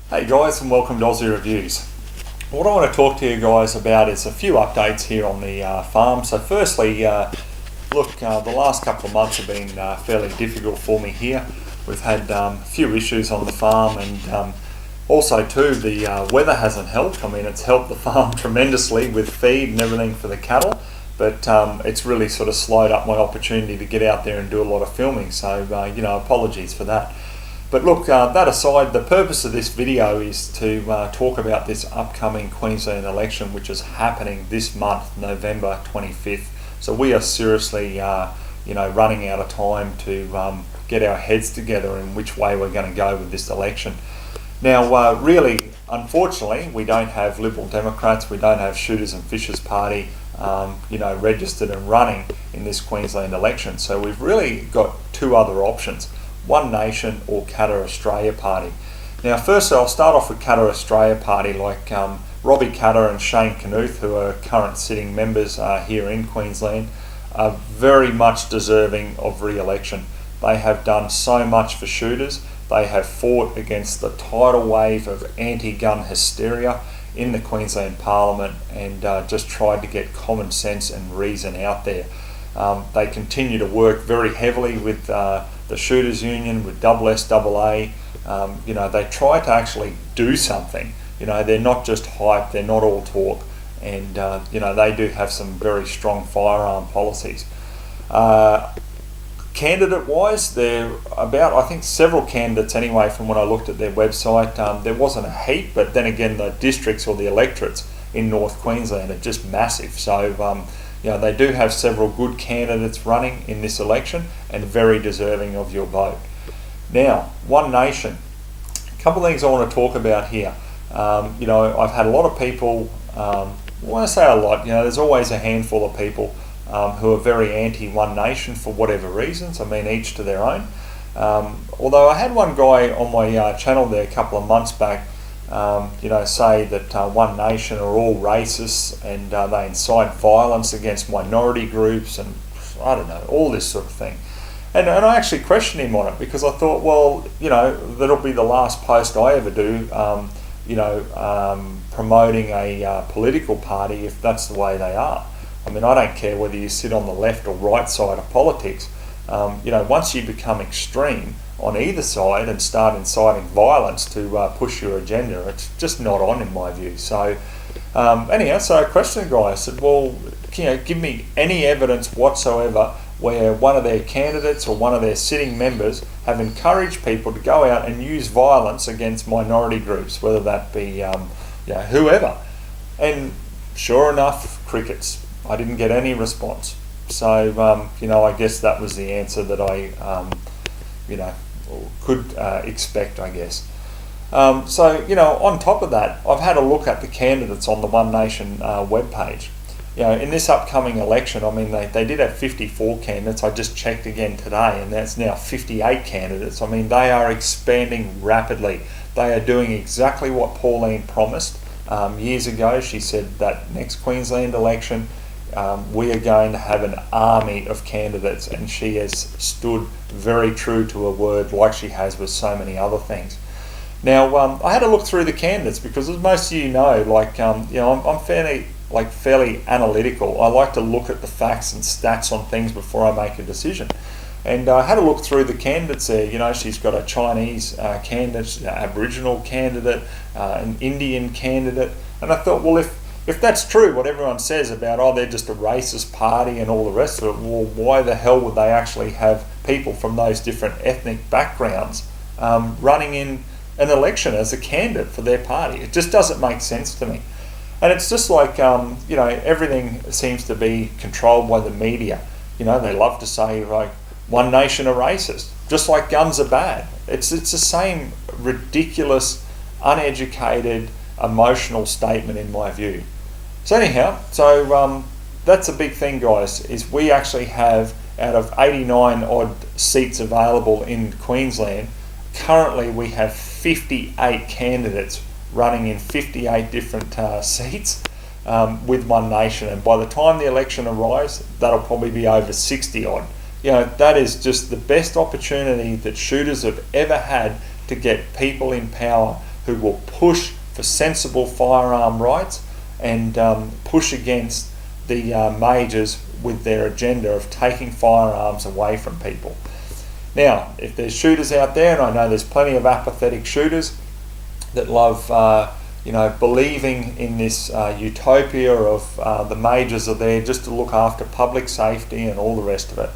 Hey guys, and welcome to Aussie Reviews. What I want to talk to you guys about is a few updates here on the farm. So firstly, the last couple of months have been fairly difficult for me here. We've had a few issues on the farm, and also too, the weather hasn't helped. I mean, it's helped the farm tremendously with feed and everything for the cattle, but it's really sort of slowed up my opportunity to get out there and do a lot of filming. So, apologies for that. But look, that aside, the purpose of this video is to talk about this upcoming Queensland election, which is happening this month, November 25th. So we are seriously, running out of time to get our heads together in which way we're going to go with this election. Now, really, unfortunately, we don't have Liberal Democrats, we don't have Shooters and Fishers Party, registered and running in this Queensland election. So we've really got two other options: One Nation or Katter Australia Party. Now, first I'll start off with Katter Australia Party, like Robbie Katter and Shane Knuth, who are current sitting members here in Queensland, are very much deserving of re-election. They have done so much for shooters. They have fought against the tidal wave of anti-gun hysteria in the Queensland Parliament and just tried to get common sense and reason out there. They continue to work very heavily with the Shooters Union, with SSAA. They try to actually do something. They're not just hype, they're not all talk, and they do have some very strong firearm policies. Candidate-wise, they're about, I think, several candidates anyway from when I looked at their website. There wasn't a heap, but then again, the districts or the electorates in North Queensland are just massive. So, they do have several good candidates running in this election and very deserving of your vote. Now, One Nation. A couple of things I want to talk about here. I've had a lot of people, when I say a lot, there's always a handful of people who are very anti-One Nation for whatever reasons. I mean, each to their own. Although I had one guy on my channel there a couple of months back say that One Nation are all racists and they incite violence against minority groups and I don't know, all this sort of thing. And I actually questioned him on it because I thought, well, that'll be the last post I ever do, promoting a political party if that's the way they are. I mean, I don't care whether you sit on the left or right side of politics. Once you become extreme on either side and start inciting violence to push your agenda, it's just not on in my view. So so I questioned the guy. I said, well, give me any evidence whatsoever where one of their candidates or one of their sitting members have encouraged people to go out and use violence against minority groups, whether that be whoever. And sure enough, crickets. I didn't get any response. So, I guess that was the answer that I, could expect, I guess. On top of that, I've had a look at the candidates on the One Nation webpage. In this upcoming election, I mean, they did have 54 candidates. I just checked again today, and that's now 58 candidates. I mean, they are expanding rapidly. They are doing exactly what Pauline promised years ago. She said that next Queensland election, we are going to have an army of candidates, and she has stood very true to her word, like she has with so many other things. Now, I had to look through the candidates because, as most of you know, I'm fairly analytical. I like to look at the facts and stats on things before I make a decision. And I had to look through the candidates there. She's got a Chinese candidate, an Aboriginal candidate, an Indian candidate, and I thought, well, if that's true, what everyone says about, they're just a racist party and all the rest of it, well, why the hell would they actually have people from those different ethnic backgrounds running in an election as a candidate for their party? It just doesn't make sense to me. And it's just like, everything seems to be controlled by the media. They love to say, like, One Nation are racist, just like guns are bad. It's the same ridiculous, uneducated, emotional statement in my view. So anyhow, that's a big thing, guys, is we actually have, out of 89 odd seats available in Queensland, currently we have 58 candidates running in 58 different seats with One Nation, and by the time the election arrives, that'll probably be over 60 odd. That is just the best opportunity that shooters have ever had to get people in power who will push for sensible firearm rights and push against the majors with their agenda of taking firearms away from people. Now, if there's shooters out there, and I know there's plenty of apathetic shooters that love believing in this utopia of the majors are there just to look after public safety and all the rest of it.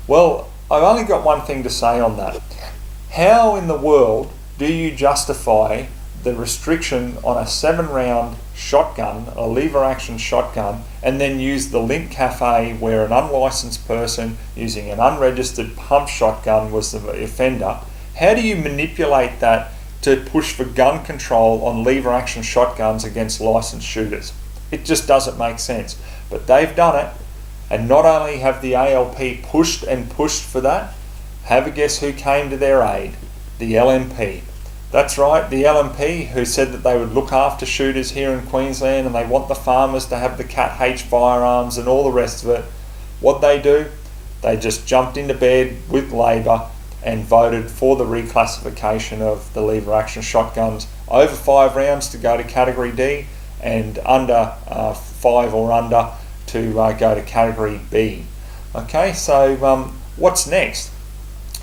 Well, I've only got one thing to say on that. How in the world do you justify the restriction on a 7-round shotgun, a lever action shotgun, and then use the Lint Cafe where an unlicensed person using an unregistered pump shotgun was the offender? How do you manipulate that to push for gun control on lever action shotguns against licensed shooters? It just doesn't make sense. But they've done it, and not only have the ALP pushed for that, have a guess who came to their aid? The LNP. That's right, the LNP, who said that they would look after shooters here in Queensland and they want the farmers to have the Cat H firearms and all the rest of it. What they do? They just jumped into bed with Labor and voted for the reclassification of the lever action shotguns over 5 rounds to go to Category D and under 5 or under to go to Category B. Okay, so what's next?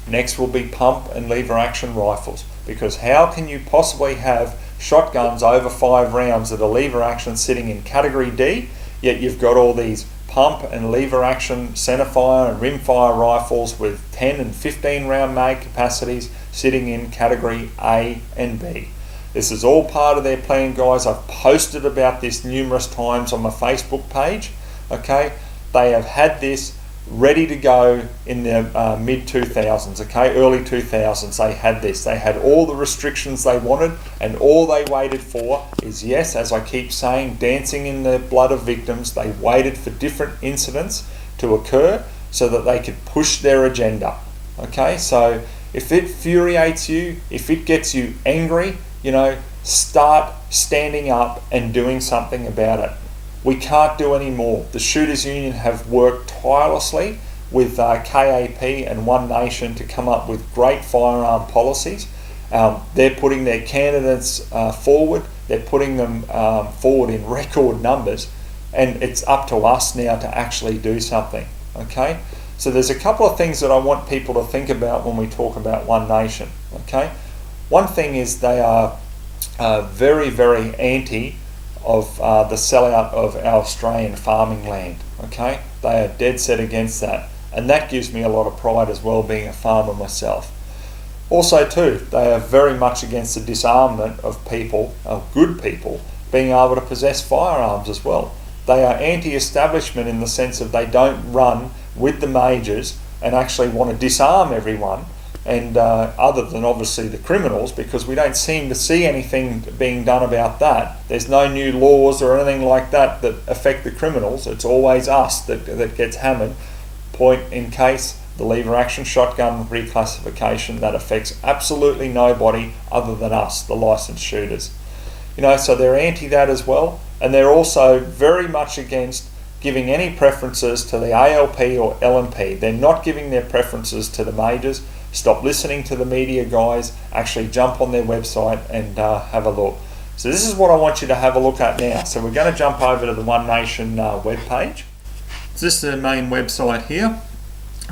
Next will be pump and lever action rifles, because how can you possibly have shotguns over 5 rounds that are lever action sitting in Category D, yet you've got all these pump and lever action centerfire and rimfire rifles with 10 and 15 round mag capacities sitting in Category A and B. This is all part of their plan, guys. I've posted about this numerous times on my Facebook page. Okay, they have had this ready to go in the mid-2000s, okay, early 2000s. They had this. They had all the restrictions they wanted, and all they waited for is, yes, as I keep saying, dancing in the blood of victims. They waited for different incidents to occur so that they could push their agenda. Okay, so if it infuriates you, if it gets you angry, start standing up and doing something about it. We can't do any more. The Shooters Union have worked tirelessly with KAP and One Nation to come up with great firearm policies. They're putting their candidates forward. They're putting them forward in record numbers, and it's up to us now to actually do something. Okay? So there's a couple of things that I want people to think about when we talk about One Nation. Okay? One thing is they are very, very anti of the sellout of our Australian farming land. Okay, they are dead set against that, and that gives me a lot of pride as well, being a farmer myself. Also too, they are very much against the disarmament of people, of good people, being able to possess firearms as well. They are anti-establishment in the sense of they don't run with the majors and actually want to disarm everyone, and other than obviously the criminals, because we don't seem to see anything being done about that. There's no new laws or anything like that that affect the criminals. It's always us that gets hammered. Point in case, the lever action shotgun reclassification, that affects absolutely nobody other than us, the licensed shooters. So they're anti that as well, and they're also very much against giving any preferences to the ALP or LNP. They're not giving their preferences to the majors. Stop listening to the media, guys. Actually jump on their website and have a look. So this is what I want you to have a look at now. So we're going to jump over to the One Nation webpage. So this is the main website here.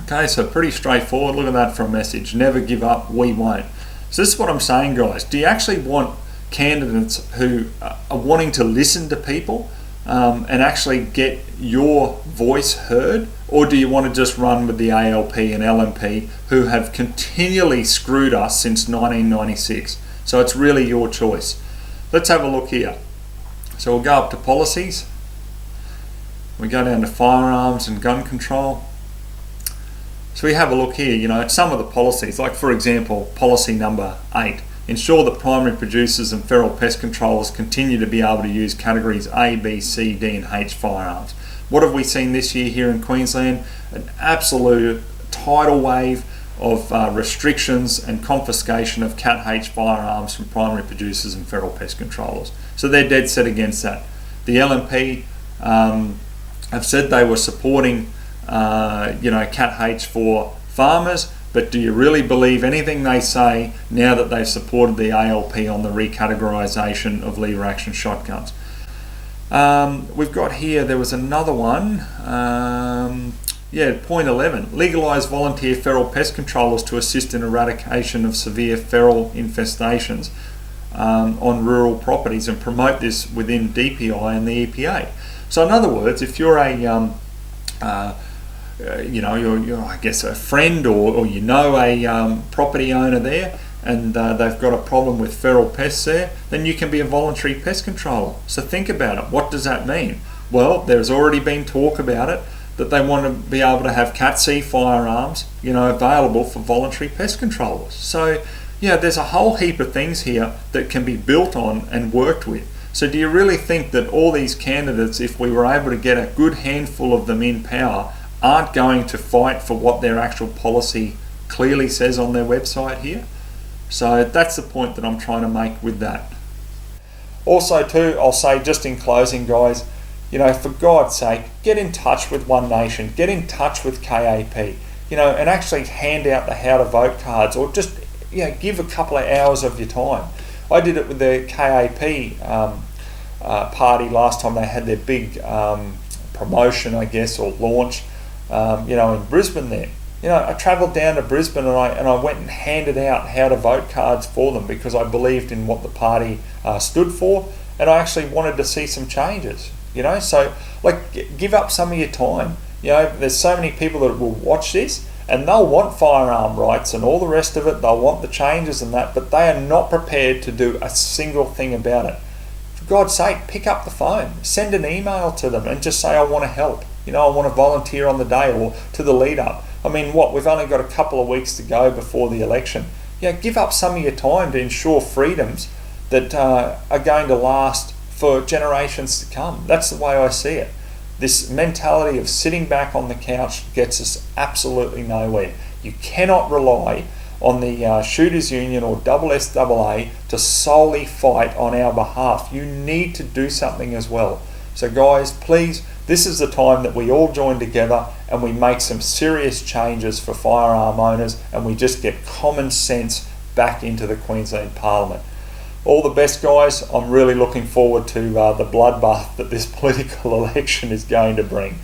Okay, so pretty straightforward. Look at that for a message. Never give up, we won't. So this is what I'm saying, guys. Do you actually want candidates who are wanting to listen to people and actually get your voice heard? Or do you want to just run with the ALP and LNP, who have continually screwed us since 1996? So it's really your choice. Let's have a look here. So we'll go up to policies. We go down to firearms and gun control. So we have a look here, at some of the policies, like for example, policy number 8. Ensure that primary producers and feral pest controllers continue to be able to use categories A, B, C, D and H firearms. What have we seen this year here in Queensland? An absolute tidal wave of restrictions and confiscation of Cat H firearms from primary producers and feral pest controllers. So they're dead set against that. The LNP have said they were supporting Cat H for farmers, but do you really believe anything they say now that they've supported the ALP on the recategorisation of lever-action shotguns? We've got here, there was another one, point 11, legalise volunteer feral pest controllers to assist in eradication of severe feral infestations on rural properties and promote this within DPI and the EPA. So in other words, if you're a you're I guess a friend or a property owner there, and they've got a problem with feral pests there, then you can be a voluntary pest controller. So think about it. What does that mean? Well, there's already been talk about it, that they want to be able to have Cat C firearms, available for voluntary pest controllers. So, there's a whole heap of things here that can be built on and worked with. So do you really think that all these candidates, if we were able to get a good handful of them in power, aren't going to fight for what their actual policy clearly says on their website here? So that's the point that I'm trying to make with that. Also too, I'll say just in closing, guys, for God's sake, get in touch with One Nation, get in touch with KAP, and actually hand out the how to vote cards, or just, give a couple of hours of your time. I did it with the KAP party last time they had their big promotion, I guess, or launch, in Brisbane there. I travelled down to Brisbane and I went and handed out how to vote cards for them because I believed in what the party stood for, and I actually wanted to see some changes. So give up some of your time. There's so many people that will watch this and they'll want firearm rights and all the rest of it. They'll want the changes and that, but they are not prepared to do a single thing about it. For God's sake, pick up the phone, send an email to them and just say, I want to help. I want to volunteer on the day or to the lead up. I mean, we've only got a couple of weeks to go before the election. Give up some of your time to ensure freedoms that are going to last for generations to come. That's the way I see it. This mentality of sitting back on the couch gets us absolutely nowhere. You cannot rely on the Shooters Union or SSAA to solely fight on our behalf. You need to do something as well. So guys, please, this is the time that we all join together and we make some serious changes for firearm owners, and we just get common sense back into the Queensland Parliament. All the best, guys. I'm really looking forward to the bloodbath that this political election is going to bring.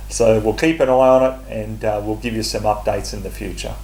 So we'll keep an eye on it, and we'll give you some updates in the future.